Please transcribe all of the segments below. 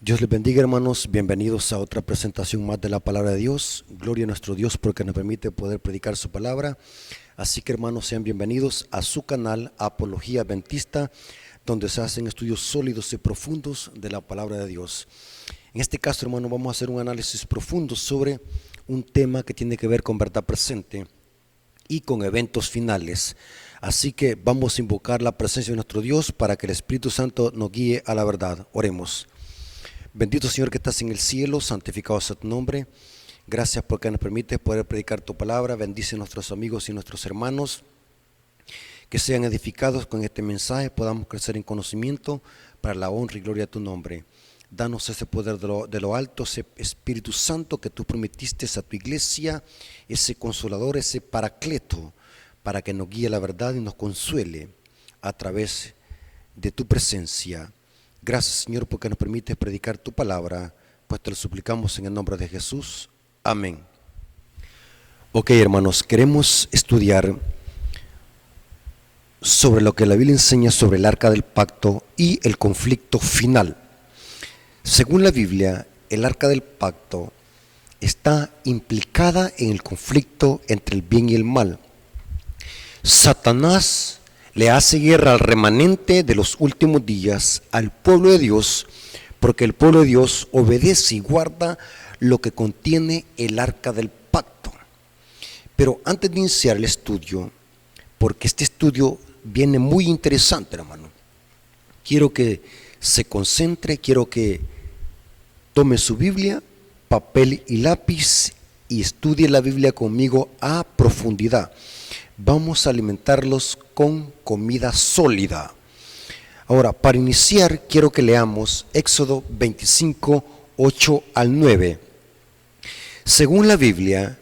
Dios les bendiga, hermanos. Bienvenidos a otra presentación más de la palabra de Dios. Gloria a nuestro Dios porque nos permite poder predicar su palabra. Así que, hermanos, sean bienvenidos a su canal Apología Adventista, donde se hacen estudios sólidos y profundos de la palabra de Dios. En este caso, hermanos, vamos a hacer un análisis profundo sobre un tema que tiene que ver con verdad presente y con eventos finales. Así que vamos a invocar la presencia de nuestro Dios para que el Espíritu Santo nos guíe a la verdad. Oremos. Bendito Señor que estás en el cielo, santificado sea tu nombre. Gracias porque nos permites poder predicar tu palabra. Bendice a nuestros amigos y nuestros hermanos que sean edificados con este mensaje, podamos crecer en conocimiento para la honra y gloria de tu nombre. Danos ese poder de lo alto, ese Espíritu Santo que tú prometiste a tu iglesia, ese consolador, ese paracleto, para que nos guíe la verdad y nos consuele a través de tu presencia. Gracias, Señor, porque nos permites predicar tu palabra, pues te lo suplicamos en el nombre de Jesús. Amén. Ok, hermanos, queremos estudiar sobre lo que la Biblia enseña sobre el arca del pacto y el conflicto final. Según la Biblia, el arca del pacto está implicada en el conflicto entre el bien y el mal. Satanás le hace guerra al remanente de los últimos días, al pueblo de Dios, porque el pueblo de Dios obedece y guarda lo que contiene el arca del pacto. Pero antes de iniciar el estudio, porque este estudio viene muy interesante, hermano, quiero que se concentre, quiero que tome su Biblia, papel y lápiz y estudie la Biblia conmigo a profundidad. Vamos a alimentarlos con comida sólida. Ahora, para iniciar, quiero que leamos Éxodo 25, 8 al 9. Según la Biblia,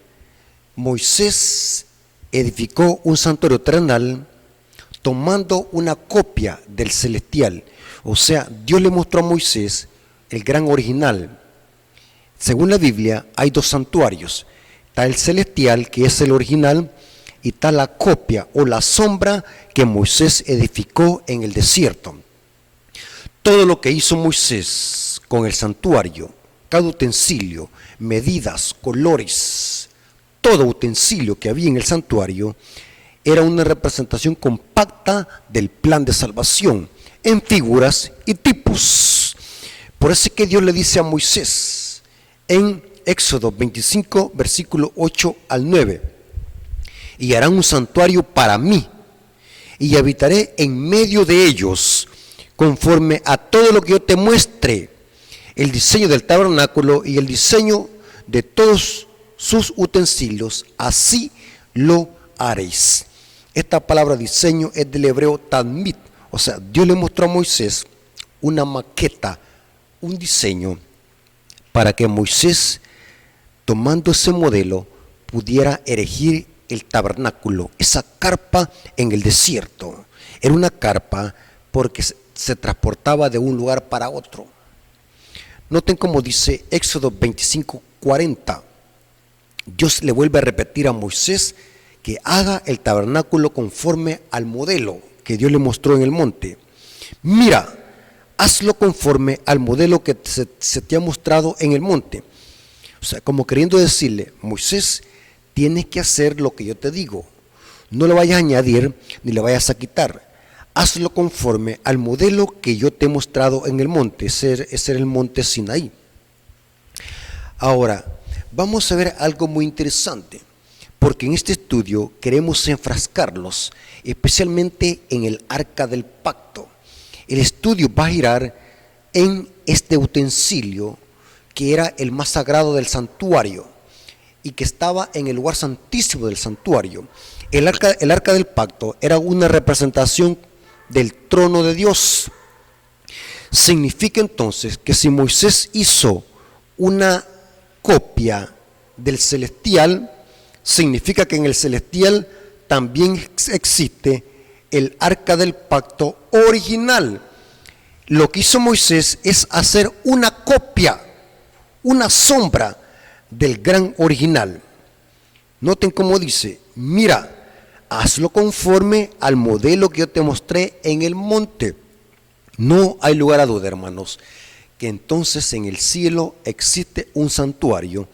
Moisés edificó un santuario terrenal tomando una copia del celestial. O sea, Dios le mostró a Moisés el gran original. Según la Biblia, hay dos santuarios. Está el celestial, que es el original, y está la copia o la sombra que Moisés edificó en el desierto. Todo lo que hizo Moisés con el santuario, cada utensilio, medidas, colores, todo utensilio que había en el santuario, era una representación compacta del plan de salvación, en figuras y tipos. Por eso es que Dios le dice a Moisés, en Éxodo 25, versículo 8 al 9, y harán un santuario para mí, y habitaré en medio de ellos, conforme a todo lo que yo te muestre, el diseño del tabernáculo y el diseño de todos sus utensilios, así lo haréis. Esta palabra diseño es del hebreo tamid, o sea, Dios le mostró a Moisés una maqueta, un diseño, para que Moisés, tomando ese modelo, pudiera erigir el tabernáculo, esa carpa en el desierto. Era una carpa porque se transportaba de un lugar para otro. Noten cómo dice Éxodo 25, 40. Dios le vuelve a repetir a Moisés que haga el tabernáculo conforme al modelo que Dios le mostró en el monte. Mira, hazlo conforme al modelo que se te ha mostrado en el monte. O sea, como queriendo decirle, Moisés, tienes que hacer lo que yo te digo. No le vayas a añadir ni le vayas a quitar. Hazlo conforme al modelo que yo te he mostrado en el monte. Ese era el monte Sinaí. Ahora, vamos a ver algo muy interesante, porque en este estudio queremos enfrascarlos, especialmente en el arca del pacto. El estudio va a girar en este utensilio que era el más sagrado del santuario y que estaba en el lugar santísimo del santuario. El arca del pacto era una representación del trono de Dios. Significa entonces que si Moisés hizo una copia del celestial, significa que en el celestial también existe el arca del pacto original. Lo que hizo Moisés es hacer una copia, una sombra del gran original. Noten cómo dice, mira, hazlo conforme al modelo que yo te mostré en el monte. No hay lugar a duda, hermanos, que entonces en el cielo existe un santuario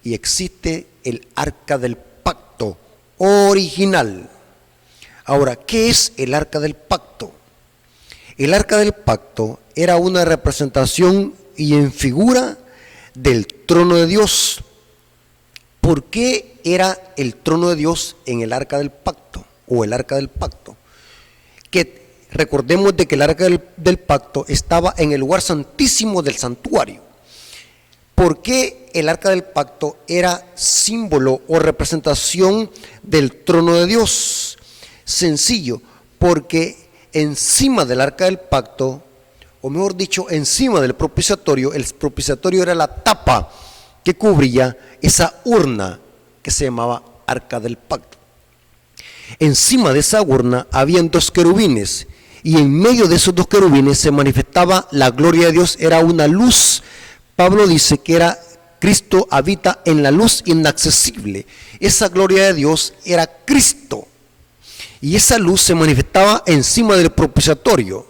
y existe el arca del pacto original. Ahora, ¿qué es el arca del pacto? El arca del pacto era una representación y en figura del trono de Dios. ¿Por qué era el trono de Dios en el arca del pacto o el arca del pacto? Que recordemos de que el arca del pacto estaba en el lugar santísimo del santuario. ¿Por qué el arca del pacto era símbolo o representación del trono de Dios? Sencillo, porque encima del arca del pacto, o mejor dicho, encima del propiciatorio, el propiciatorio era la tapa que cubría esa urna que se llamaba arca del pacto. Encima de esa urna habían dos querubines y en medio de esos dos querubines se manifestaba la gloria de Dios, era una luz. Pablo dice que era Cristo habita en la luz inaccesible. Esa gloria de Dios era Cristo. Y esa luz se manifestaba encima del propiciatorio,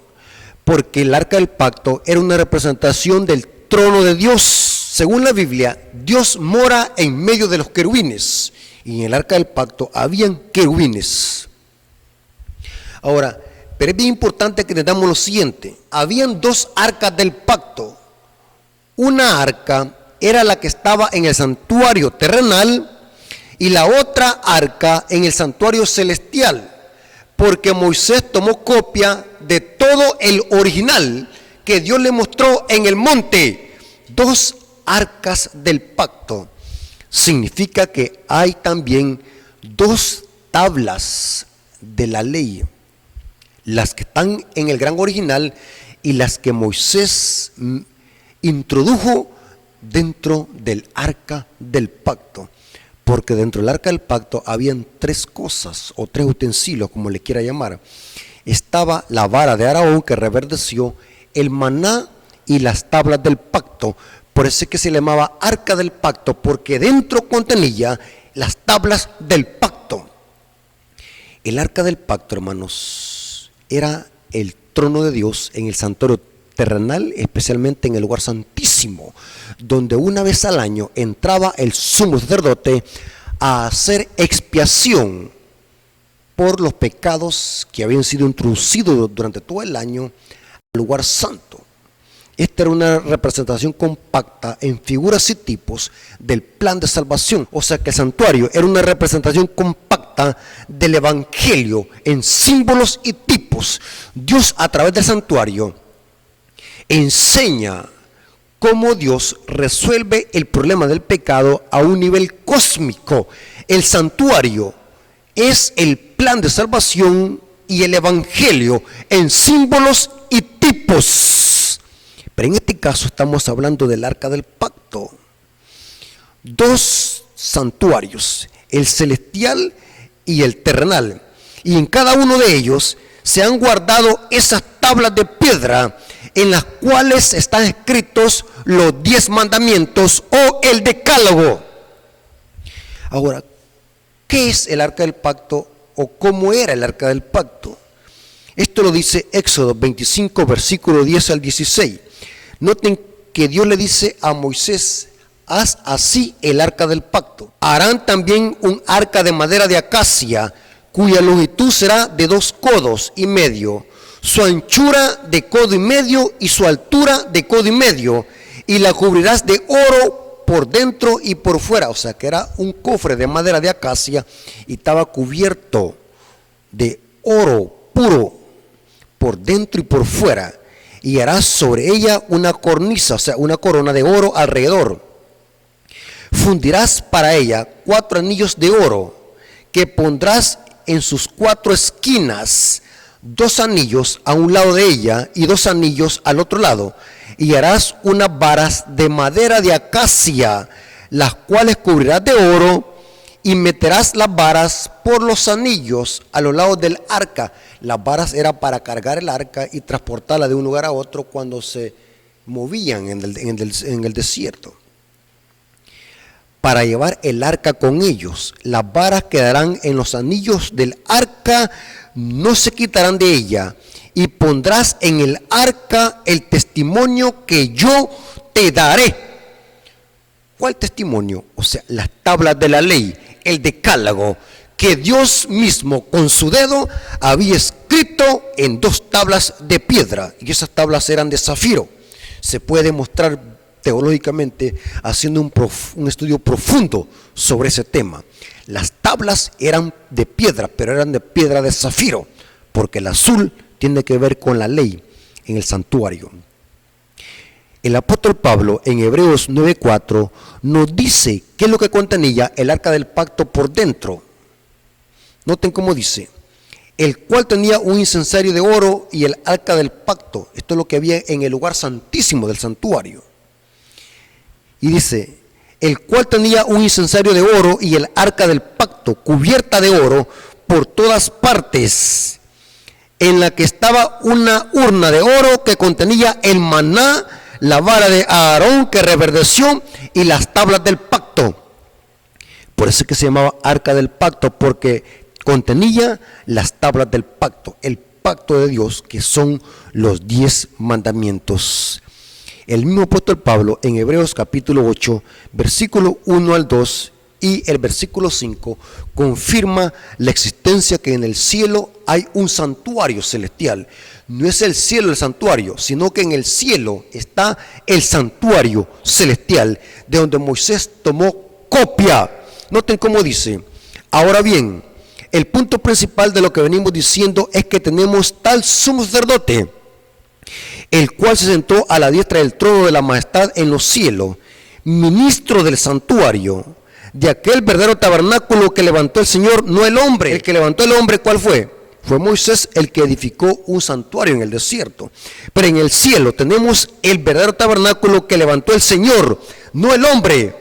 porque el arca del pacto era una representación del trono de Dios. Según la Biblia, Dios mora en medio de los querubines, y en el arca del pacto habían querubines. Ahora, pero es bien importante que entendamos lo siguiente: habían dos arcas del pacto. Una arca era la que estaba en el santuario terrenal y la otra arca en el santuario celestial, porque Moisés tomó copia de todo el original que Dios le mostró en el monte. Dos arcas del pacto significa que hay también dos tablas de la ley, las que están en el gran original y las que Moisés introdujo dentro del arca del pacto. Porque dentro del arca del pacto habían tres cosas o tres utensilios, como le quiera llamar. Estaba la vara de Aarón que reverdeció, el maná y las tablas del pacto. Por eso es que se le llamaba arca del pacto, porque dentro contenía las tablas del pacto. El arca del pacto, hermanos, era el trono de Dios en el santuario terrenal, especialmente en el lugar santísimo, donde una vez al año entraba el sumo sacerdote a hacer expiación por los pecados que habían sido introducidos durante todo el año al lugar santo. Esta era una representación compacta en figuras y tipos del plan de salvación. O sea que el santuario era una representación compacta del evangelio en símbolos y tipos. Dios a través del santuario enseña cómo Dios resuelve el problema del pecado a un nivel cósmico. El santuario es el plan de salvación y el evangelio en símbolos y tipos. Pero en este caso estamos hablando del arca del pacto. Dos santuarios, el celestial y el terrenal. Y en cada uno de ellos se han guardado esas tablas de piedra en las cuales están escritos los 10 mandamientos o el decálogo. Ahora, ¿qué es el arca del pacto o cómo era el arca del pacto? Esto lo dice Éxodo 25, versículo 10 al 16. Noten que Dios le dice a Moisés: haz así el arca del pacto. Harán también un arca de madera de acacia, cuya longitud será de 2 codos y medio, su anchura de codo y medio y su altura de codo y medio, y la cubrirás de oro por dentro y por fuera. O sea que era un cofre de madera de acacia y estaba cubierto de oro puro por dentro y por fuera, y harás sobre ella una cornisa, o sea una corona de oro alrededor. Fundirás para ella 4 anillos de oro que pondrás en sus 4 esquinas, 2 anillos a un lado de ella y 2 anillos al otro lado, y harás unas varas de madera de acacia, las cuales cubrirás de oro, y meterás las varas por los anillos a los lados del arca. Las varas era para cargar el arca y transportarla de un lugar a otro cuando se movían en el desierto. Para llevar el arca con ellos, las varas quedarán en los anillos del arca, no se quitarán de ella, y pondrás en el arca el testimonio que yo te daré. ¿Cuál testimonio? O sea, las tablas de la ley, el decálogo, que Dios mismo con su dedo había escrito en 2 tablas de piedra, y esas tablas eran de zafiro. Se puede demostrar teológicamente haciendo un estudio profundo sobre ese tema. Las tablas eran de piedra, pero eran de piedra de zafiro, porque el azul tiene que ver con la ley en el santuario. El apóstol Pablo en Hebreos 9:4 nos dice qué es lo que contenía el arca del pacto por dentro. Noten cómo dice: el cual tenía un incensario de oro y el arca del pacto. Esto es lo que había en el lugar santísimo del santuario. Y dice: el cual tenía un incensario de oro y el arca del pacto, cubierta de oro por todas partes, en la que estaba una urna de oro que contenía el maná, la vara de Aarón que reverdeció y las tablas del pacto. Por eso es que se llamaba arca del pacto, porque contenía las tablas del pacto, el pacto de Dios, que son los 10 mandamientos. El mismo apóstol Pablo en Hebreos capítulo 8, versículo 1 al 2 y el versículo 5 confirma la existencia que en el cielo hay un santuario celestial. No es el cielo el santuario, sino que en el cielo está el santuario celestial, de donde Moisés tomó copia. Noten cómo dice: ahora bien, el punto principal de lo que venimos diciendo es que tenemos tal sumo sacerdote, el cual se sentó a la diestra del trono de la majestad en los cielos, ministro del santuario, de aquel verdadero tabernáculo que levantó el Señor, no el hombre. El que levantó el hombre, ¿cuál fue? Fue Moisés el que edificó un santuario en el desierto. Pero en el cielo tenemos el verdadero tabernáculo que levantó el Señor, no el hombre,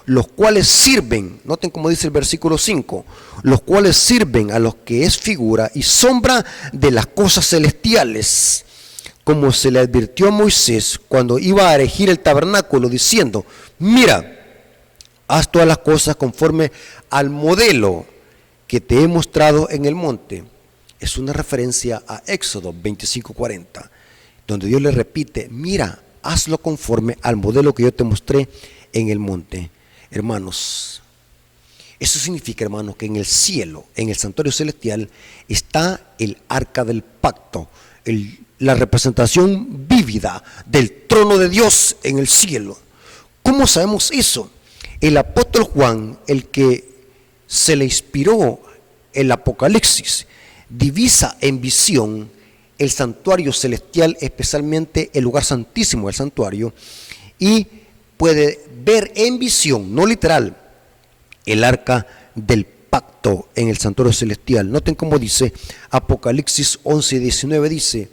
los cuales sirven, noten como dice el versículo 5, los cuales sirven a los que es figura y sombra de las cosas celestiales, como se le advirtió a Moisés cuando iba a erigir el tabernáculo, diciendo: mira, haz todas las cosas conforme al modelo que te he mostrado en el monte. Es una referencia a Éxodo 25:40, donde Dios le repite: mira, hazlo conforme al modelo que yo te mostré en el monte. Hermanos, eso significa, hermanos, que en el cielo, en el santuario celestial, está el arca del pacto, la representación vívida del trono de Dios en el cielo. ¿Cómo sabemos eso? El apóstol Juan, el que se le inspiró el Apocalipsis, divisa en visión el santuario celestial, especialmente el lugar santísimo del santuario, y puede ver en visión, no literal, el arca del pacto en el santuario celestial. Noten cómo dice Apocalipsis 11:19, dice: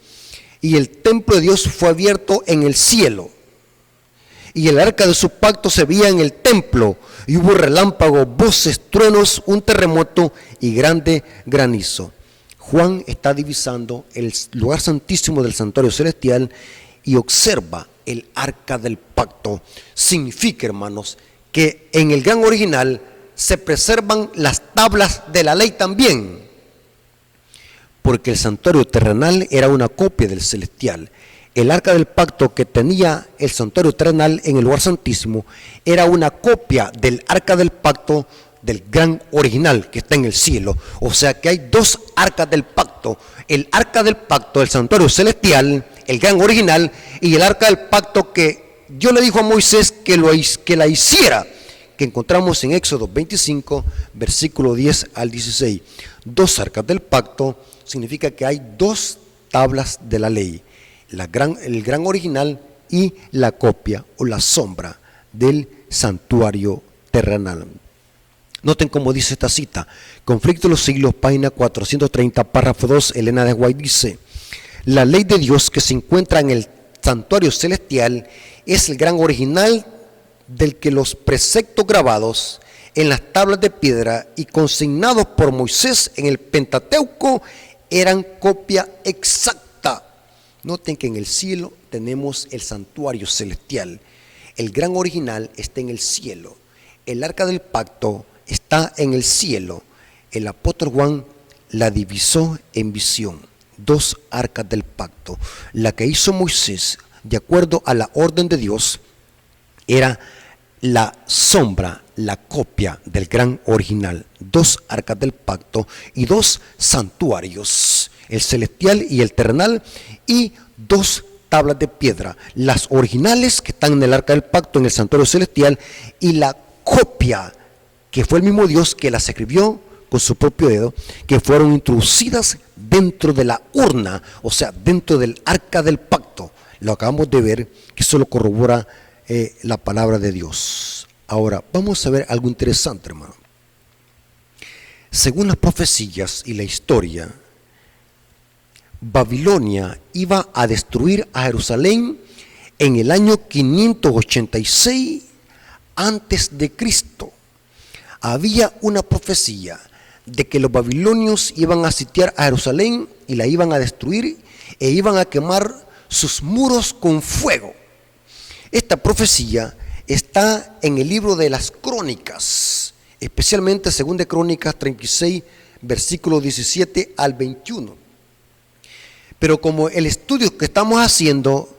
y el templo de Dios fue abierto en el cielo, y el arca de su pacto se veía en el templo, y hubo relámpagos, voces, truenos, un terremoto y grande granizo. Juan está divisando el lugar santísimo del santuario celestial y observa el arca del pacto. Significa, hermanos, que en el gran original se preservan las tablas de la ley también, porque el santuario terrenal era una copia del celestial. El arca del pacto que tenía el santuario terrenal en el lugar santísimo era una copia del arca del pacto del gran original que está en el cielo. O sea que hay 2 arcas del pacto: el arca del pacto del santuario celestial, el gran original, y el arca del pacto que Dios le dijo a Moisés que la hiciera, que encontramos en Éxodo 25, versículo 10 al 16. 2 arcas del pacto significa que hay 2 tablas de la ley: el gran original y la copia o la sombra del santuario terrenal. Noten cómo dice esta cita: Conflicto de los siglos, página 430, párrafo 2, Elena de White dice: la ley de Dios que se encuentra en el santuario celestial es el gran original, del que los preceptos grabados en las tablas de piedra y consignados por Moisés en el Pentateuco eran copia exacta. Noten que en el cielo tenemos el santuario celestial. El gran original está en el cielo. El arca del pacto está en el cielo. El apóstol Juan la divisó en visión. 2 arcas del pacto. La que hizo Moisés, de acuerdo a la orden de Dios, era la sombra, la copia del gran original. 2 arcas del pacto y 2 santuarios, el celestial y el terrenal, y 2 tablas de piedra, las originales que están en el arca del pacto, en el santuario celestial, y la copia, que fue el mismo Dios que las escribió con su propio dedo, que fueron introducidas dentro de la urna, o sea, dentro del arca del pacto. Lo acabamos de ver, que eso lo corrobora la palabra de Dios. Ahora, vamos a ver algo interesante, hermano. Según las profecías y la historia, Babilonia iba a destruir a Jerusalén en el año 586 antes de Cristo. Había una profecía de que los babilonios iban a sitiar a Jerusalén y la iban a destruir e iban a quemar sus muros con fuego. Esta profecía está en el libro de las Crónicas, especialmente 2 Crónicas 36, versículos 17 al 21. Pero como el estudio que estamos haciendo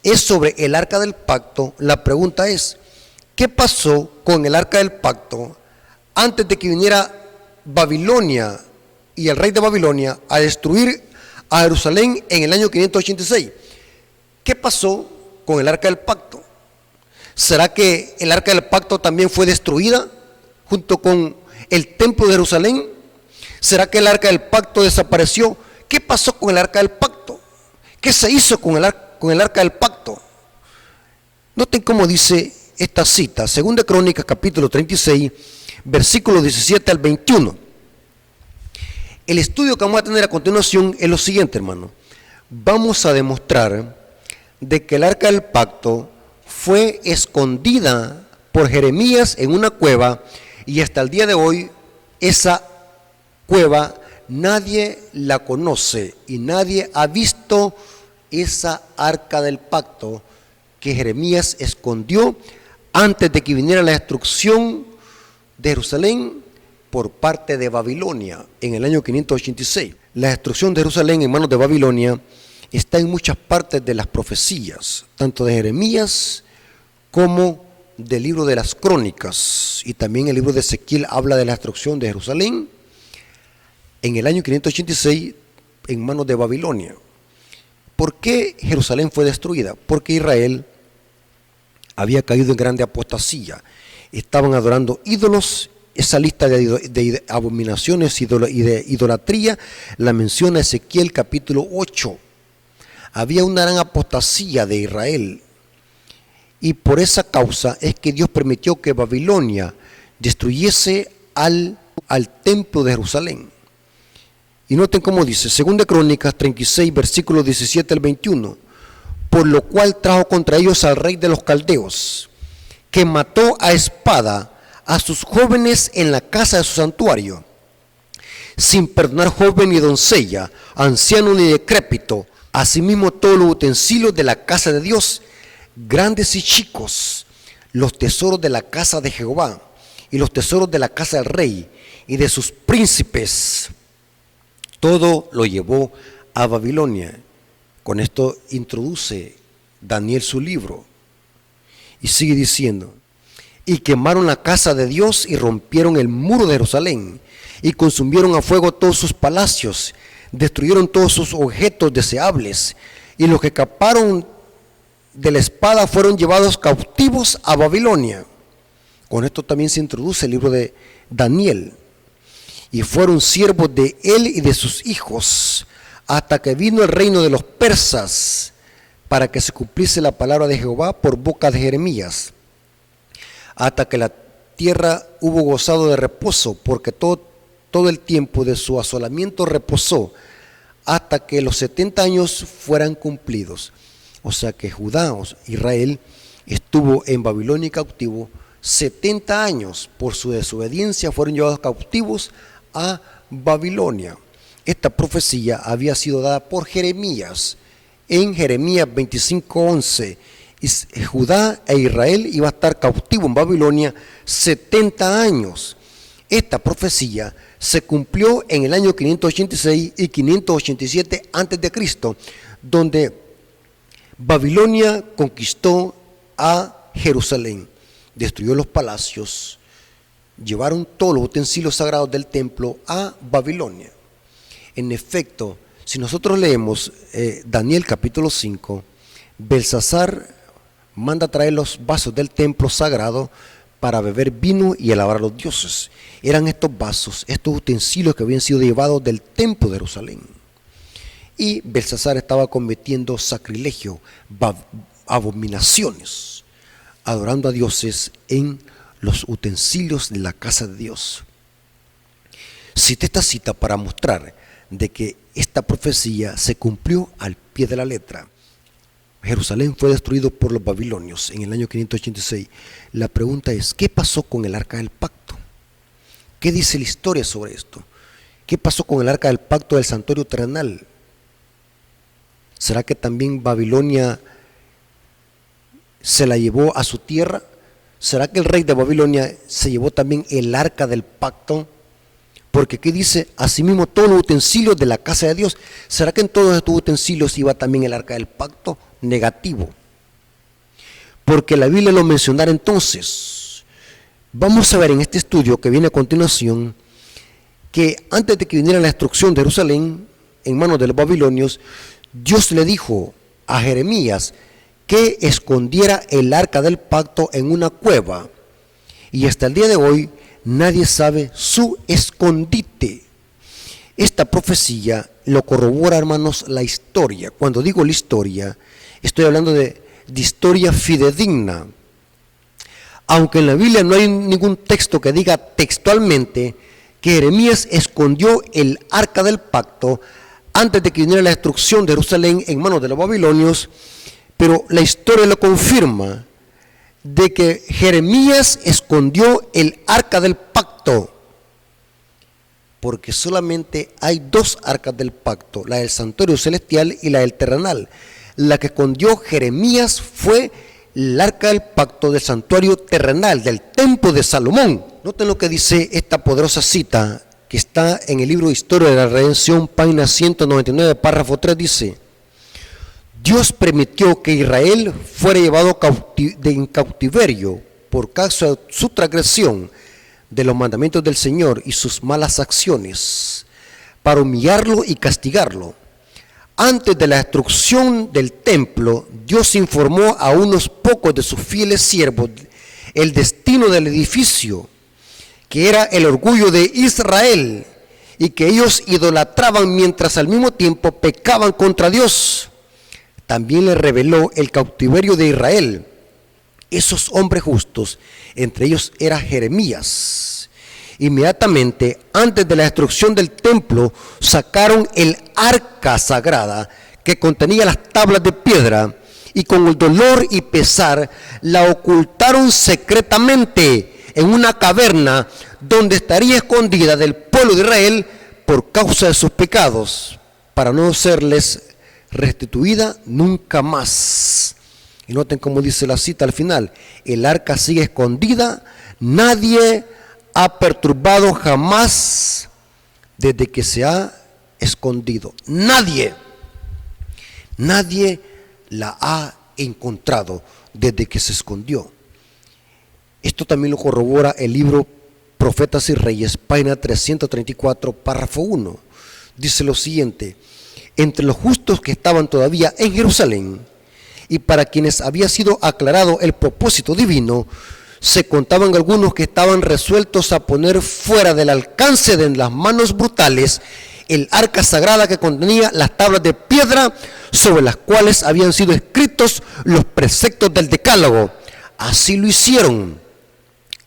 es sobre el arca del pacto, la pregunta es, ¿qué pasó con el arca del pacto antes de que viniera Babilonia y el rey de Babilonia a destruir a Jerusalén en el año 586? ¿Qué pasó con el arca del pacto? ¿Será que el arca del pacto también fue destruida junto con el templo de Jerusalén? ¿Será que el arca del pacto desapareció? ¿Qué pasó con el arca del pacto? ¿Qué se hizo con el arca del pacto? Noten cómo dice esta cita, 2 Crónicas capítulo 36, versículos 17 al 21. El estudio que vamos a tener a continuación es lo siguiente, hermano. Vamos a demostrar de que el arca del pacto fue escondida por Jeremías en una cueva, y hasta el día de hoy esa cueva nadie la conoce y nadie ha visto esa arca del pacto que Jeremías escondió antes de que viniera la destrucción de Jerusalén por parte de Babilonia en el año 586. La destrucción de Jerusalén en manos de Babilonia está en muchas partes de las profecías, tanto de Jeremías como del libro de las Crónicas, y también el libro de Ezequiel habla de la destrucción de Jerusalén en el año 586 en manos de Babilonia. ¿Por qué Jerusalén fue destruida? Porque Israel había caído en grande apostasía. Estaban adorando ídolos. Esa lista de abominaciones y de idolatría la menciona Ezequiel capítulo 8. Había una gran apostasía de Israel. Y por esa causa es que Dios permitió que Babilonia destruyese al templo de Jerusalén. Y noten cómo dice, 2 Crónicas 36, versículos 17 al 21, por lo cual trajo contra ellos al rey de los caldeos, que mató a espada a sus jóvenes en la casa de su santuario, sin perdonar joven ni doncella, anciano ni decrépito, asimismo todos los utensilios de la casa de Dios, grandes y chicos, los tesoros de la casa de Jehová, y los tesoros de la casa del rey, y de sus príncipes. Todo lo llevó a Babilonia. Con esto introduce Daniel su libro. Y sigue diciendo, y quemaron la casa de Dios y rompieron el muro de Jerusalén, y consumieron a fuego todos sus palacios, destruyeron todos sus objetos deseables, y los que escaparon de la espada fueron llevados cautivos a Babilonia. Con esto también se introduce el libro de Daniel. Y fueron siervos de él y de sus hijos, hasta que vino el reino de los persas, para que se cumpliese la palabra de Jehová por boca de Jeremías, hasta que la tierra hubo gozado de reposo, porque todo el tiempo de su asolamiento reposó, hasta que los 70 años fueran cumplidos. O sea que Judá, Israel, estuvo en Babilonia cautivo 70 años. Por su desobediencia fueron llevados cautivos a Babilonia. Esta profecía había sido dada por Jeremías en Jeremías 25:11. Y Judá e Israel iba a estar cautivo en Babilonia 70 años. Esta profecía se cumplió en el año 586 y 587 a.C., donde Babilonia conquistó a Jerusalén, destruyó los palacios, llevaron todos los utensilios sagrados del templo a Babilonia. En efecto, si nosotros leemos Daniel capítulo 5, Belsasar manda traer los vasos del templo sagrado para beber vino y alabar a los dioses. Eran estos vasos, estos utensilios que habían sido llevados del templo de Jerusalén. Y Belsasar estaba cometiendo sacrilegio, abominaciones, adorando a dioses en los utensilios de la casa de Dios. Cité esta cita para mostrar de que esta profecía se cumplió al pie de la letra. Jerusalén fue destruido por los babilonios en el año 586. La pregunta es, ¿qué pasó con el arca del pacto? ¿Qué dice la historia sobre esto? ¿Qué pasó con el arca del pacto del santuario terrenal? ¿Será que también Babilonia se la llevó a su tierra? ¿Será que el rey de Babilonia se llevó también el arca del pacto? Porque aquí dice, asimismo todos los utensilios de la casa de Dios. ¿Será que en todos estos utensilios iba también el arca del pacto? Negativo. Porque la Biblia lo mencionará entonces. Vamos a ver en este estudio que viene a continuación, que antes de que viniera la destrucción de Jerusalén en manos de los babilonios, Dios le dijo a Jeremías que escondiera el arca del pacto en una cueva. Y hasta el día de hoy nadie sabe su escondite. Esta profecía lo corrobora, hermanos, la historia. Cuando digo la historia, estoy hablando de historia fidedigna. Aunque en la Biblia no hay ningún texto que diga textualmente que Jeremías escondió el arca del pacto antes de que viniera la destrucción de Jerusalén en manos de los babilonios, pero la historia lo confirma, de que Jeremías escondió el arca del pacto, porque solamente hay dos arcas del pacto, la del santuario celestial y la del terrenal. La que escondió Jeremías fue el arca del pacto del santuario terrenal, del templo de Salomón. Noten lo que dice esta poderosa cita que está en el libro de Historia de la Redención, página 199, párrafo 3, dice: Dios permitió que Israel fuera llevado en cautiverio por causa de su transgresión de los mandamientos del Señor y sus malas acciones, para humillarlo y castigarlo. Antes de la destrucción del templo, Dios informó a unos pocos de sus fieles siervos el destino del edificio, que era el orgullo de Israel, y que ellos idolatraban mientras al mismo tiempo pecaban contra Dios. También le reveló el cautiverio de Israel. Esos hombres justos, entre ellos era Jeremías. Inmediatamente, antes de la destrucción del templo, sacaron el arca sagrada que contenía las tablas de piedra y con el dolor y pesar la ocultaron secretamente en una caverna donde estaría escondida del pueblo de Israel por causa de sus pecados, para no serles restituida nunca más. Y noten cómo dice la cita al final: el arca sigue escondida, nadie ha perturbado jamás desde que se ha escondido. Nadie la ha encontrado desde que se escondió. Esto también lo corrobora el libro Profetas y Reyes, página 334, párrafo 1. Dice lo siguiente: entre los justos que estaban todavía en Jerusalén y para quienes había sido aclarado el propósito divino, se contaban algunos que estaban resueltos a poner fuera del alcance de las manos brutales el arca sagrada que contenía las tablas de piedra sobre las cuales habían sido escritos los preceptos del decálogo. Así lo hicieron.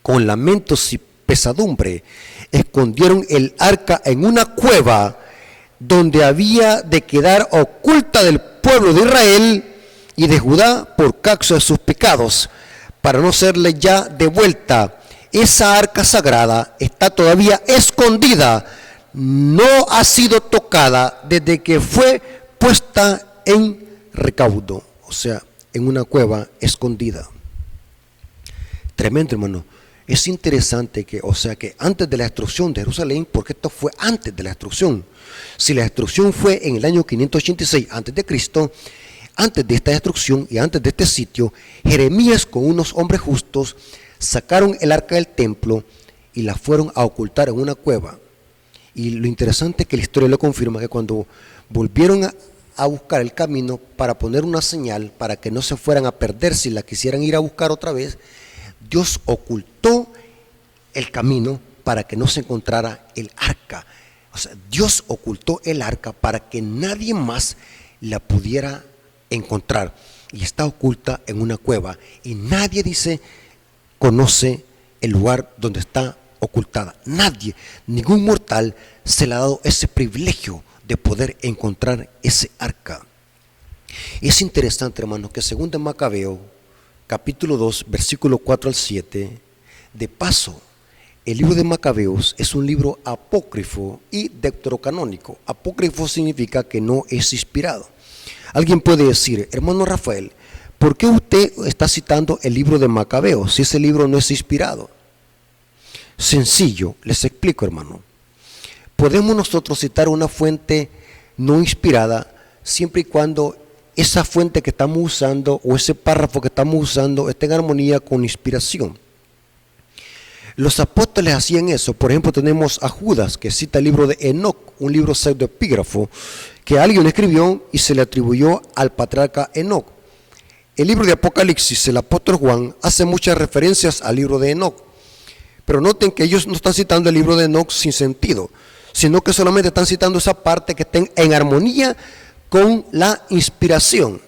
Con lamentos y pesadumbre escondieron el arca en una cueva donde había de quedar oculta del pueblo de Israel y de Judá por causa de sus pecados, para no serle ya devuelta. Esa arca sagrada está todavía escondida, no ha sido tocada desde que fue puesta en recaudo, o sea, en una cueva escondida. Tremendo, hermano. Es interesante que, o sea, que antes de la destrucción de Jerusalén, porque esto fue antes de la destrucción. Si la destrucción fue en el año 586 antes de Cristo, antes de esta destrucción y antes de este sitio, Jeremías con unos hombres justos sacaron el arca del templo y la fueron a ocultar en una cueva. Y lo interesante es que la historia lo confirma, que cuando volvieron a buscar el camino para poner una señal para que no se fueran a perder si la quisieran ir a buscar otra vez, Dios ocultó el camino para que no se encontrara el arca. O sea, Dios ocultó el arca para que nadie más la pudiera encontrar. Y está oculta en una cueva. Y nadie conoce el lugar donde está ocultada. Nadie, ningún mortal se le ha dado ese privilegio de poder encontrar ese arca. Es interesante, hermanos, que según de Macabeo, capítulo 2, versículo 4 al 7, de paso, el libro de Macabeos es un libro apócrifo y deuterocanónico. Apócrifo significa que no es inspirado. Alguien puede decir, hermano Rafael, ¿por qué usted está citando el libro de Macabeos si ese libro no es inspirado? Sencillo, les explico, hermano. Podemos nosotros citar una fuente no inspirada siempre y cuando esa fuente que estamos usando o ese párrafo que estamos usando esté en armonía con inspiración. Los apóstoles hacían eso. Por ejemplo, tenemos a Judas que cita el libro de Enoc, un libro pseudoepígrafo que alguien escribió y se le atribuyó al patriarca Enoc. El libro de Apocalipsis, el apóstol Juan, hace muchas referencias al libro de Enoc. Pero noten que ellos no están citando el libro de Enoc sin sentido, sino que solamente están citando esa parte que está en armonía con la inspiración.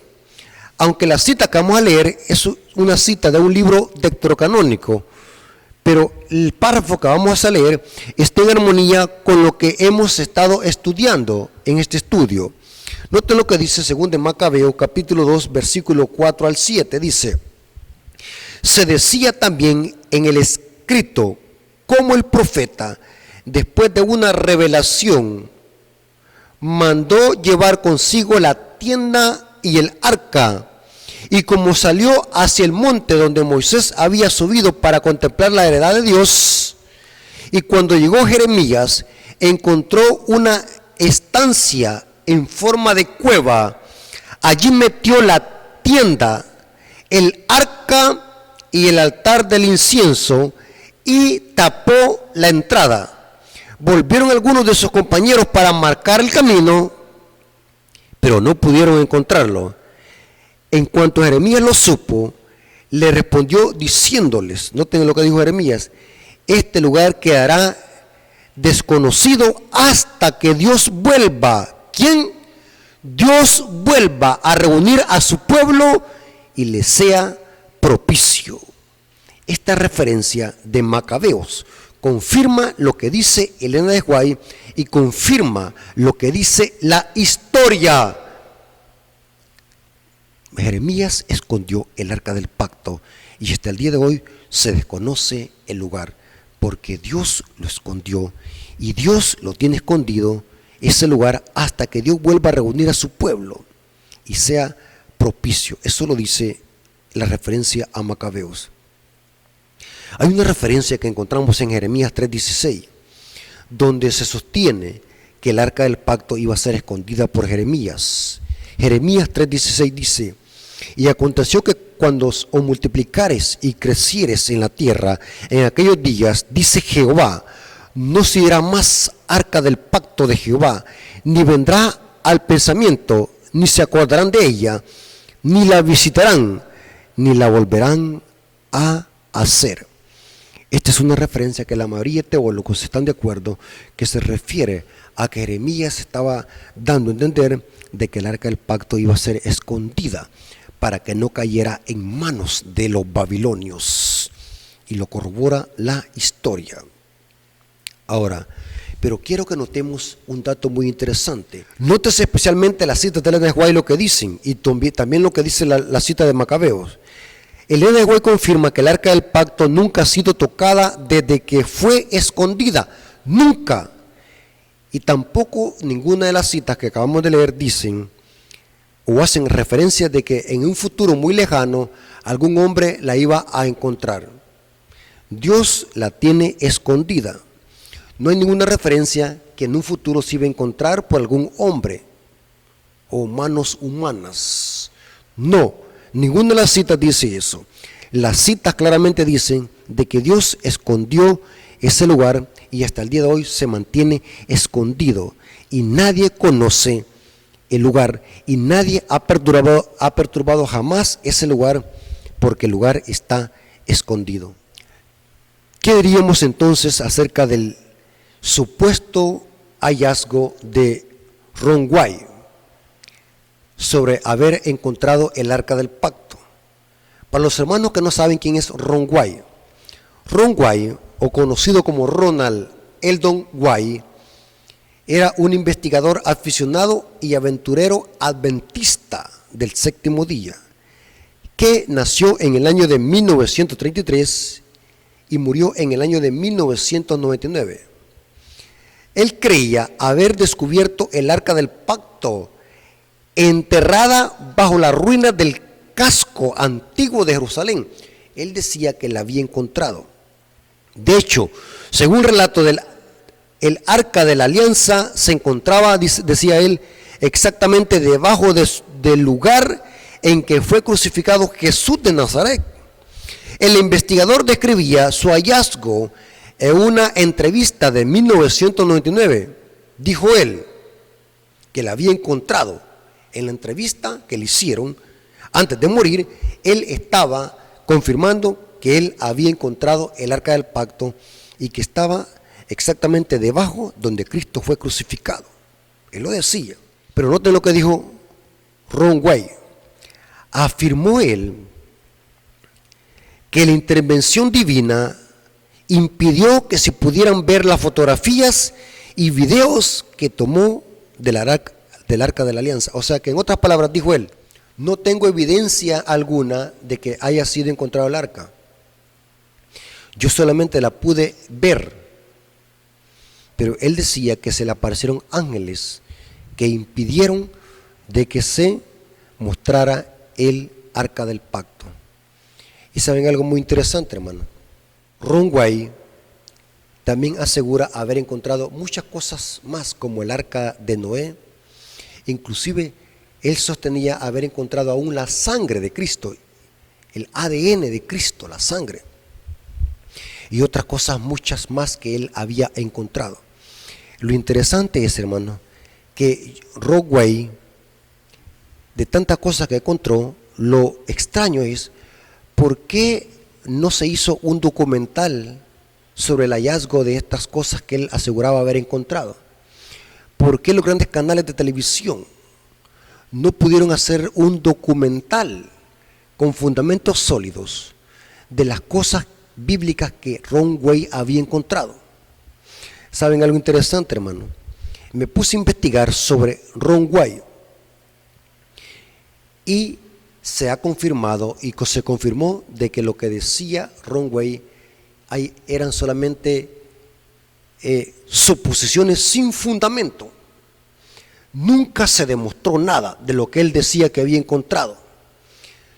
Aunque la cita que vamos a leer es una cita de un libro deuterocanónico, pero el párrafo que vamos a leer está en armonía con lo que hemos estado estudiando en este estudio. Noten lo que dice según de Macabeo, capítulo 2, versículo 4 al 7, dice: se decía también en el escrito cómo el profeta, después de una revelación, mandó llevar consigo la tienda y el arca, y como salió hacia el monte donde Moisés había subido para contemplar la heredad de Dios, y cuando llegó Jeremías, encontró una estancia en forma de cueva. Allí metió la tienda, el arca y el altar del incienso, y tapó la entrada. Volvieron algunos de sus compañeros para marcar el camino, pero no pudieron encontrarlo. En cuanto Jeremías lo supo, le respondió diciéndoles, noten lo que dijo Jeremías: este lugar quedará desconocido hasta que Dios vuelva. ¿Quién? Dios vuelva a reunir a su pueblo y le sea propicio. Esta referencia de Macabeos confirma lo que dice Elena de White y confirma lo que dice la historia. Jeremías escondió el arca del pacto y hasta el día de hoy se desconoce el lugar, porque Dios lo escondió y Dios lo tiene escondido ese lugar hasta que Dios vuelva a reunir a su pueblo y sea propicio. Eso lo dice la referencia a Macabeos. Hay una referencia que encontramos en Jeremías 3:16, donde se sostiene que el arca del pacto iba a ser escondida por Jeremías. Jeremías 3:16 dice: y aconteció que cuando os multiplicares y crecieres en la tierra, en aquellos días, dice Jehová, no se dirá más arca del pacto de Jehová, ni vendrá al pensamiento, ni se acordarán de ella, ni la visitarán, ni la volverán a hacer. Esta es una referencia que la mayoría de teólogos están de acuerdo, que se refiere a que Jeremías estaba dando a entender de que el arca del pacto iba a ser escondida para que no cayera en manos de los babilonios, y lo corrobora la historia. Ahora, pero quiero que notemos un dato muy interesante. Nótese especialmente las citas de Elena de White, lo que dicen, y también lo que dice la cita de Macabeos. Elena de White confirma que el arca del pacto nunca ha sido tocada desde que fue escondida, nunca. Y tampoco ninguna de las citas que acabamos de leer dicen o hacen referencia de que en un futuro muy lejano algún hombre la iba a encontrar. Dios la tiene escondida. No hay ninguna referencia que en un futuro se iba a encontrar por algún hombre o manos humanas. No, ninguna de las citas dice eso. Las citas claramente dicen de que Dios escondió ese lugar y hasta el día de hoy se mantiene escondido y nadie conoce el lugar y nadie ha perturbado jamás ese lugar porque el lugar está escondido. ¿Qué diríamos entonces acerca del supuesto hallazgo de Ron White sobre haber encontrado el arca del pacto? Para los hermanos que no saben quién es Ron White, o conocido como Ronald Eldon White, era un investigador aficionado y aventurero adventista del séptimo día, que nació en el año de 1933 y murió en el año de 1999. Él creía haber descubierto el arca del pacto enterrada bajo las ruinas del casco antiguo de Jerusalén. Él decía que la había encontrado. De hecho, según el relato el arca de la alianza se encontraba, decía él, exactamente debajo del lugar en que fue crucificado Jesús de Nazaret. El investigador describía su hallazgo en una entrevista de 1999. Dijo él que la había encontrado. En la entrevista que le hicieron antes de morir, él estaba confirmando que él había encontrado el arca del pacto y que estaba exactamente debajo donde Cristo fue crucificado. Él lo decía. Pero noten lo que dijo Ron White. Afirmó él que la intervención divina impidió que se pudieran ver las fotografías y videos que tomó del arca de la alianza. O sea que en otras palabras dijo él, no tengo evidencia alguna de que haya sido encontrado el arca. Yo solamente la pude ver. Pero él decía que se le aparecieron ángeles que impidieron de que se mostrara el arca del pacto. Y saben algo muy interesante, hermano. Ron White también asegura haber encontrado muchas cosas más, como el arca de Noé. Inclusive, él sostenía haber encontrado aún la sangre de Cristo, el ADN de Cristo, la sangre. Y otras cosas muchas más que él había encontrado. Lo interesante es, hermano, que Ron White, de tantas cosas que encontró, lo extraño es, ¿por qué no se hizo un documental sobre el hallazgo de estas cosas que él aseguraba haber encontrado? ¿Por qué los grandes canales de televisión no pudieron hacer un documental con fundamentos sólidos de las cosas bíblicas que Ron White había encontrado? ¿Saben algo interesante, hermano? Me puse a investigar sobre Ron White y se ha confirmado y se confirmó de que lo que decía Ron White eran solamente suposiciones sin fundamento. Nunca se demostró nada de lo que él decía que había encontrado.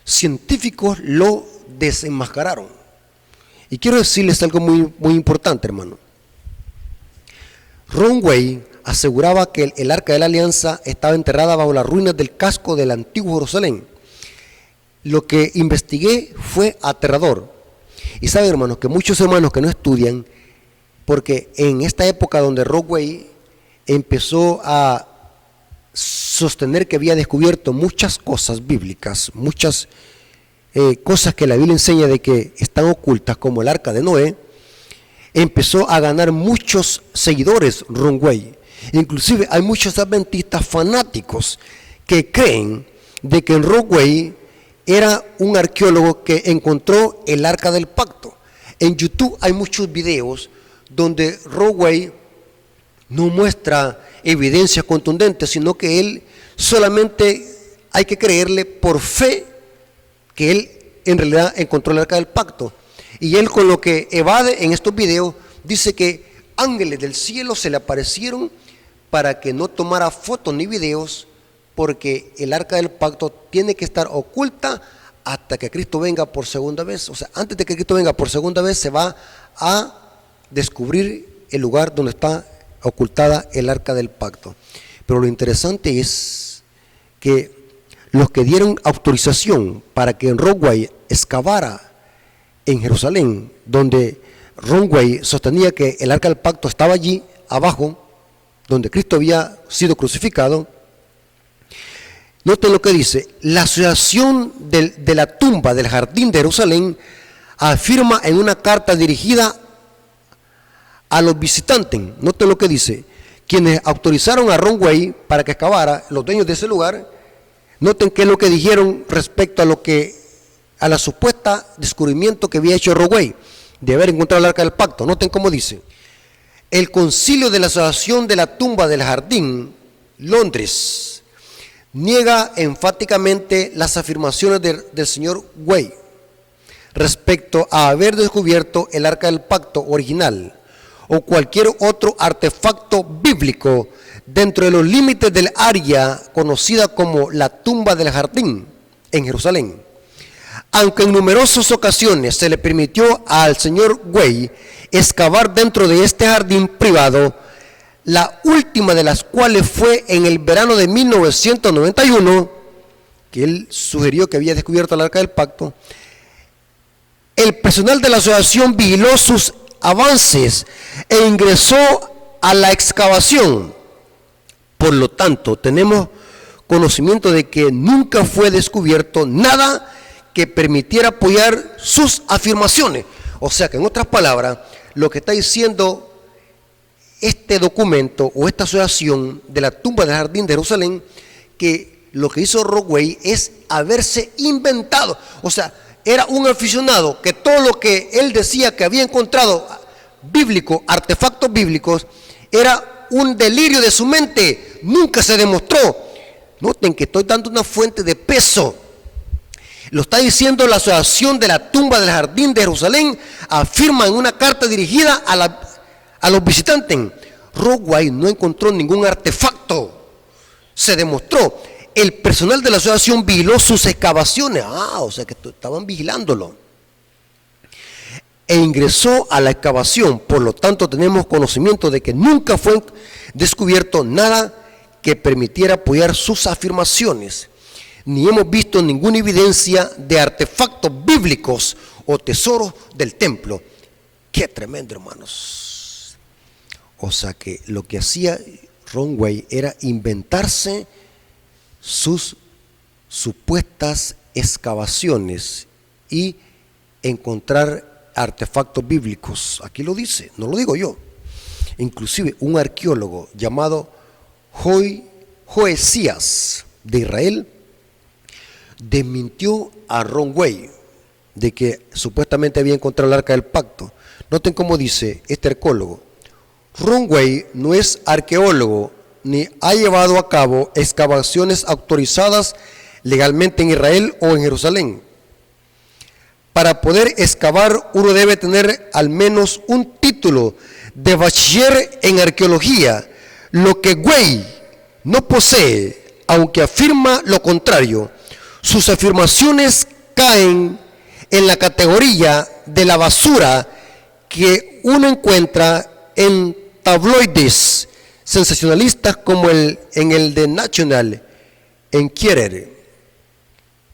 Científicos lo desenmascararon. Y quiero decirles algo muy, muy importante, hermano. Ron White aseguraba que el arca de la alianza estaba enterrada bajo las ruinas del casco del antiguo Jerusalén. Lo que investigué fue aterrador. Y saben, hermanos, que muchos hermanos que no estudian, porque en esta época donde Ron White empezó a sostener que había descubierto muchas cosas bíblicas, muchas cosas que la Biblia enseña de que están ocultas, como el arca de Noé, empezó a ganar muchos seguidores Ron White. Inclusive hay muchos adventistas fanáticos que creen de que Ron White era un arqueólogo que encontró el arca del pacto. En YouTube hay muchos videos donde Ron White no muestra evidencias contundentes, sino que él solamente hay que creerle por fe que él en realidad encontró el arca del pacto. Y él, con lo que evade en estos videos, dice que ángeles del cielo se le aparecieron para que no tomara fotos ni videos, porque el arca del pacto tiene que estar oculta hasta que Cristo venga por segunda vez. O sea, antes de que Cristo venga por segunda vez se va a descubrir el lugar donde está ocultada el arca del pacto. Pero lo interesante es que los que dieron autorización para que Ron White excavara en Jerusalén, donde Ron White sostenía que el arca del pacto estaba allí abajo, donde Cristo había sido crucificado, noten lo que dice: la asociación de la tumba del jardín de Jerusalén afirma en una carta dirigida a los visitantes. Noten lo que dice: quienes autorizaron a Ron White para que excavara, los dueños de ese lugar, noten qué es lo que dijeron respecto a la supuesta descubrimiento que había hecho Ron White de haber encontrado el arca del pacto. Noten cómo dice: el concilio de la asociación de la tumba del jardín, Londres, niega enfáticamente las afirmaciones del señor White respecto a haber descubierto el arca del pacto original o cualquier otro artefacto bíblico dentro de los límites del área conocida como la tumba del jardín en Jerusalén. Aunque en numerosas ocasiones se le permitió al señor White excavar dentro de este jardín privado, la última de las cuales fue en el verano de 1991, que él sugirió que había descubierto el arca del pacto, el personal de la asociación vigiló sus avances e ingresó a la excavación. Por lo tanto, tenemos conocimiento de que nunca fue descubierto nada que permitiera apoyar sus afirmaciones. O sea que, en otras palabras, lo que está diciendo este documento o esta asociación de la tumba del jardín de Jerusalén, que lo que hizo Ron White es haberse inventado. O sea, era un aficionado que todo lo que él decía que había encontrado bíblico, artefactos bíblicos, era un delirio de su mente, nunca se demostró. Noten que estoy dando una fuente de peso. Lo está diciendo la asociación de la tumba del jardín de Jerusalén, afirma en una carta dirigida a los visitantes. Ron White no encontró ningún artefacto, se demostró. El personal de la asociación vigiló sus excavaciones, o sea que estaban vigilándolo, e ingresó a la excavación. Por lo tanto, tenemos conocimiento de que nunca fue descubierto nada que permitiera apoyar sus afirmaciones, ni hemos visto ninguna evidencia de artefactos bíblicos o tesoros del templo. Qué tremendo, hermanos. O sea que lo que hacía Ron White era inventarse sus supuestas excavaciones y encontrar artefactos bíblicos. Aquí lo dice, no lo digo yo. Inclusive un arqueólogo llamado Joesías de Israel desmintió a Ron White de que supuestamente había encontrado el arca del pacto. Noten cómo dice este arqueólogo: Ron White no es arqueólogo ni ha llevado a cabo excavaciones autorizadas legalmente en Israel o en Jerusalén. Para poder excavar, uno debe tener al menos un título de bachiller en arqueología, lo que White no posee, aunque afirma lo contrario. Sus afirmaciones caen en la categoría de la basura que uno encuentra en tabloides sensacionalistas como en el de National Enquirer.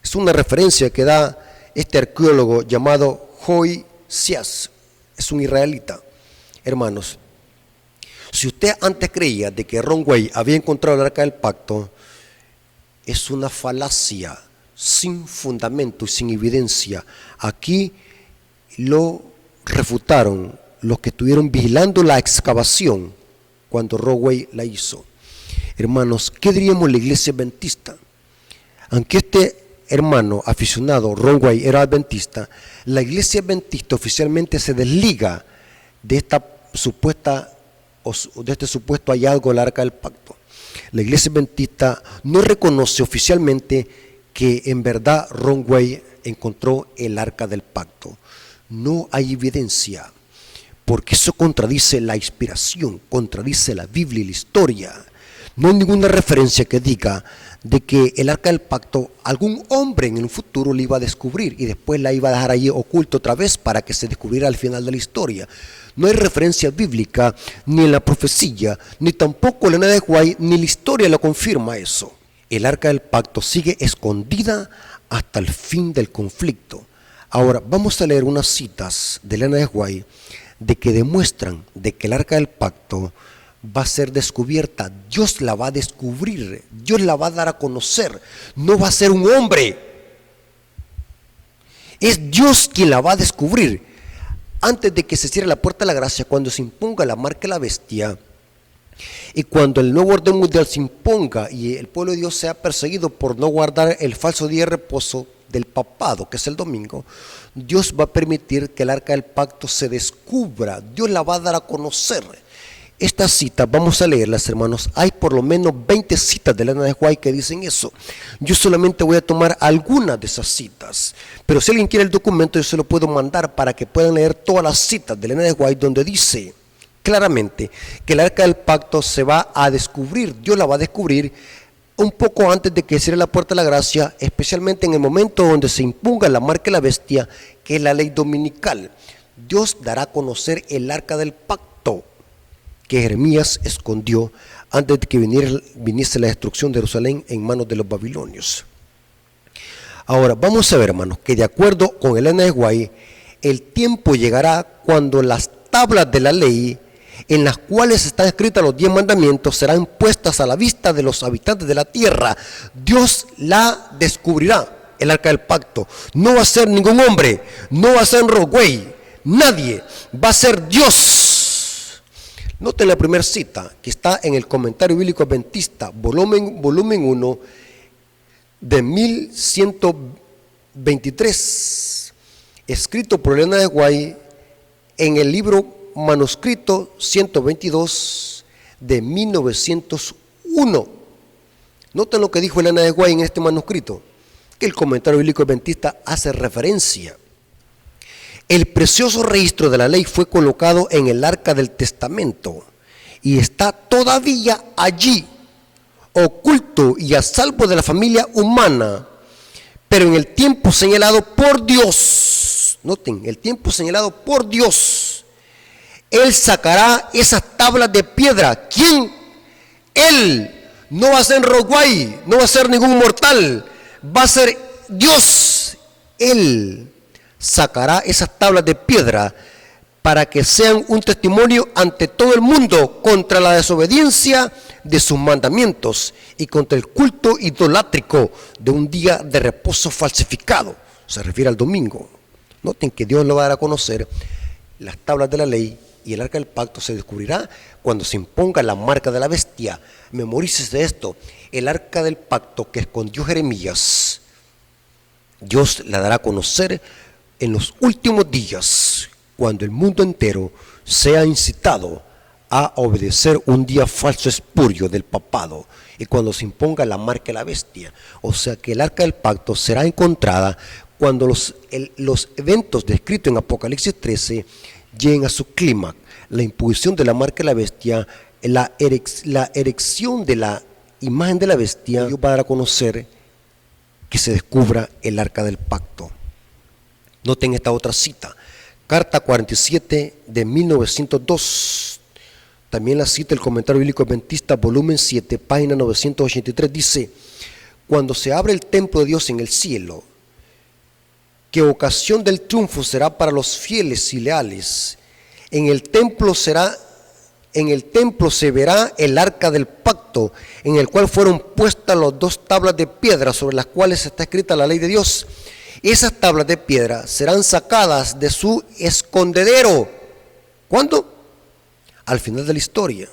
Es una referencia que da este arqueólogo llamado Joesías, es un israelita. Hermanos, si usted antes creía de que Ron White había encontrado el arca del pacto, es una falacia sin fundamento y sin evidencia. Aquí lo refutaron los que estuvieron vigilando la excavación cuando Ron White la hizo. Hermanos, ¿qué diríamos la iglesia adventista? Aunque este hermano aficionado Ron White era adventista, la iglesia adventista oficialmente se desliga de este supuesto hallazgo del arca del pacto. La iglesia adventista no reconoce oficialmente que en verdad Ron White encontró el arca del pacto. No hay evidencia, porque eso contradice la inspiración, contradice la Biblia y la historia. No hay ninguna referencia que diga de que el arca del pacto algún hombre en el futuro le iba a descubrir y después la iba a dejar ahí oculto otra vez para que se descubriera al final de la historia. No hay referencia bíblica ni en la profecía, ni tampoco en la de White, ni la historia lo confirma eso. El arca del pacto sigue escondida hasta el fin del conflicto. Ahora vamos a leer unas citas de Elena de White de que demuestran de que el arca del pacto va a ser descubierta. Dios la va a descubrir, Dios la va a dar a conocer. No va a ser un hombre, es Dios quien la va a descubrir. Antes de que se cierre la puerta de la gracia, cuando se imponga la marca de la bestia y cuando el nuevo orden mundial se imponga y el pueblo de Dios sea perseguido por no guardar el falso día de reposo del papado, que es el domingo, Dios va a permitir que el arca del pacto se descubra. Dios la va a dar a conocer. Estas citas, vamos a leerlas, hermanos. Hay por lo menos 20 citas de Elena de White que dicen eso. Yo solamente voy a tomar algunas de esas citas, pero si alguien quiere el documento, yo se lo puedo mandar para que puedan leer todas las citas de Elena de White, donde dice claramente que el arca del pacto se va a descubrir. Dios la va a descubrir un poco antes de que cierre la puerta de la gracia, especialmente en el momento donde se imponga la marca de la bestia, que es la ley dominical. Dios dará a conocer el arca del pacto que Jeremías escondió antes de que viniese la destrucción de Jerusalén en manos de los babilonios. Ahora, vamos a ver, hermanos, que de acuerdo con Elena de White, el tiempo llegará cuando las tablas de la ley, en las cuales están escritas los 10 mandamientos, serán puestas a la vista de los habitantes de la tierra. Dios la descubrirá, el arca del pacto. No va a ser ningún hombre, no va a ser Rogüey, nadie, va a ser Dios. Noten la primera cita que está en el Comentario Bíblico Adventista, volumen 1, de 1123, escrito por Elena de White en el libro manuscrito 122 de 1901. Noten lo que dijo Elena de White en este manuscrito, que el Comentario Bíblico Adventista hace referencia. El precioso registro de la ley fue colocado en el arca del testamento y está todavía allí, oculto y a salvo de la familia humana, pero en el tiempo señalado por Dios. Noten, el tiempo señalado por Dios, Él sacará esas tablas de piedra. ¿Quién? Él. No va a ser Rogüey, no va a ser ningún mortal, va a ser Dios. Él sacará esas tablas de piedra para que sean un testimonio ante todo el mundo contra la desobediencia de sus mandamientos y contra el culto idolátrico de un día de reposo falsificado. Se refiere al domingo. Noten que Dios lo va a dar a conocer. Las tablas de la ley y el arca del pacto se descubrirá cuando se imponga la marca de la bestia. Memorícese esto: el arca del pacto que escondió Jeremías, Dios la dará a conocer en los últimos días, cuando el mundo entero sea incitado a obedecer un día falso espurio del papado y cuando se imponga la marca de la bestia. O sea que el arca del pacto será encontrada cuando los eventos descritos en Apocalipsis 13 lleguen a su clímax: la imposición de la marca de la bestia, la erección de la imagen de la bestia. Dios va a dar a conocer que se descubra el arca del pacto. Noten esta otra cita, carta 47 de 1902, también la cita del Comentario Bíblico Adventista, volumen 7, página 983, dice: cuando se abre el templo de Dios en el cielo, que ocasión del triunfo será para los fieles y leales, en el templo se verá el arca del pacto, en el cual fueron puestas las 2 tablas de piedra sobre las cuales está escrita la ley de Dios. Esas tablas de piedra serán sacadas de su escondedero. ¿Cuándo? Al final de la historia.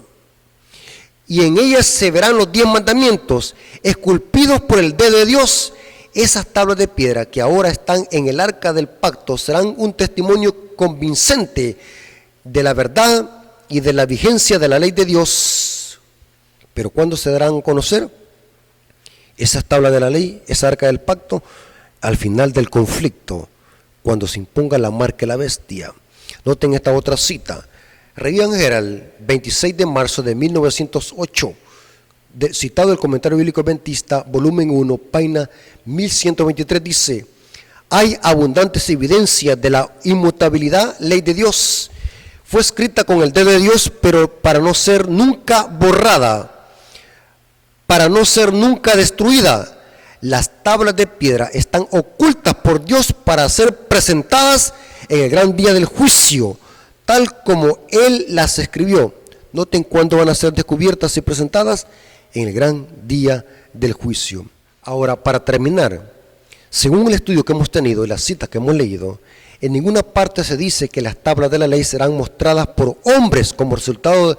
Y en ellas se verán los 10 mandamientos esculpidos por el dedo de Dios. Esas tablas de piedra que ahora están en el arca del pacto serán un testimonio convincente de la verdad y de la vigencia de la ley de Dios. Pero ¿cuándo se darán a conocer esas tablas de la ley, esa arca del pacto? Al final del conflicto, cuando se imponga la marca de la bestia. Noten esta otra cita, Review and Herald, 26 de marzo de 1908, citado el Comentario Bíblico Adventista, volumen 1, página 1123, dice: hay abundantes evidencias de la inmutabilidad, ley de Dios. Fue escrita con el dedo de Dios, pero para no ser nunca borrada, para no ser nunca destruida. Las tablas de piedra están ocultas por Dios para ser presentadas en el gran día del juicio, tal como Él las escribió. Noten cuándo van a ser descubiertas y presentadas: en el gran día del juicio. Ahora, para terminar, según el estudio que hemos tenido y las citas que hemos leído, en ninguna parte se dice que las tablas de la ley serán mostradas por hombres como resultado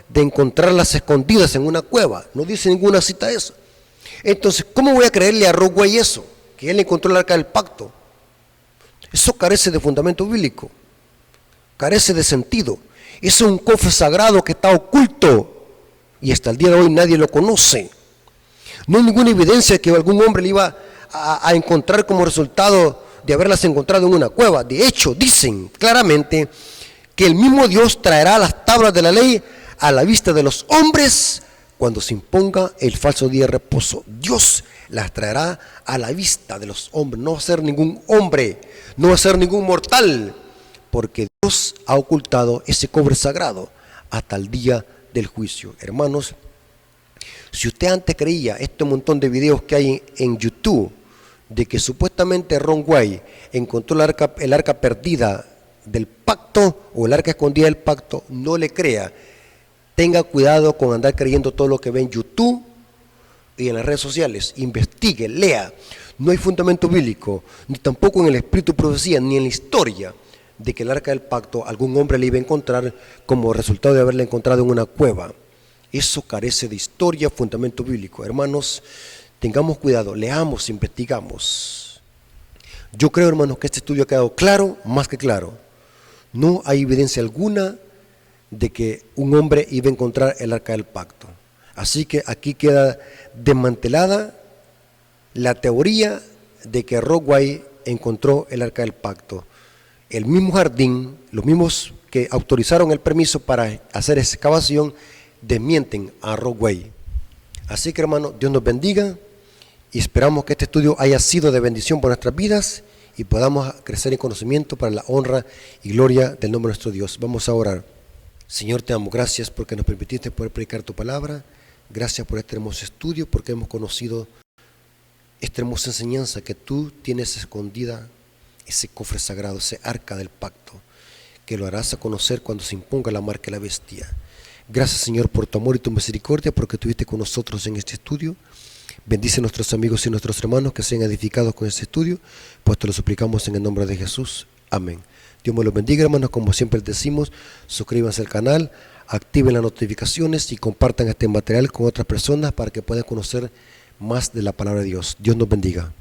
de encontrarlas escondidas en una cueva. No dice ninguna cita eso. Entonces, ¿cómo voy a creerle a Rockway eso? Que él encontró el arca del pacto. Eso carece de fundamento bíblico, carece de sentido. Es un cofre sagrado que está oculto y hasta el día de hoy nadie lo conoce. No hay ninguna evidencia de que algún hombre le iba a encontrar como resultado de haberlas encontrado en una cueva. De hecho, dicen claramente que el mismo Dios traerá las tablas de la ley a la vista de los hombres cuando se imponga el falso día de reposo. Dios las traerá a la vista de los hombres. No va a ser ningún hombre, no va a ser ningún mortal, porque Dios ha ocultado ese cobre sagrado hasta el día del juicio. Hermanos, si usted antes creía este montón de videos que hay en YouTube de que supuestamente Ron White encontró el arca perdida del pacto o el arca escondida del pacto, no le crea. Tenga cuidado con andar creyendo todo lo que ve en YouTube y en las redes sociales. Investigue, lea. No hay fundamento bíblico, ni tampoco en el espíritu de profecía, ni en la historia de que el arca del pacto algún hombre le iba a encontrar como resultado de haberla encontrado en una cueva. Eso carece de historia, fundamento bíblico. Hermanos, tengamos cuidado, leamos, investigamos. Yo creo, hermanos, que este estudio ha quedado claro, más que claro. No hay evidencia alguna de que un hombre iba a encontrar el arca del pacto. Así que aquí queda desmantelada la teoría de que Rockway encontró el arca del pacto. El mismo jardín, los mismos que autorizaron el permiso para hacer esa excavación, desmienten a Rockway. Así que, hermanos, Dios nos bendiga y esperamos que este estudio haya sido de bendición por nuestras vidas y podamos crecer en conocimiento para la honra y gloria del nombre de nuestro Dios. Vamos a orar. Señor, te damos gracias porque nos permitiste poder predicar tu palabra. Gracias por este hermoso estudio, porque hemos conocido esta hermosa enseñanza que tú tienes escondida, ese cofre sagrado, ese arca del pacto, que lo harás a conocer cuando se imponga la marca de la bestia. Gracias, Señor, por tu amor y tu misericordia, porque estuviste con nosotros en este estudio. Bendice a nuestros amigos y nuestros hermanos que sean edificados con este estudio, pues te lo suplicamos en el nombre de Jesús. Amén. Dios me los bendiga, hermanos. Como siempre les decimos, suscríbanse al canal, activen las notificaciones y compartan este material con otras personas para que puedan conocer más de la palabra de Dios. Dios nos bendiga.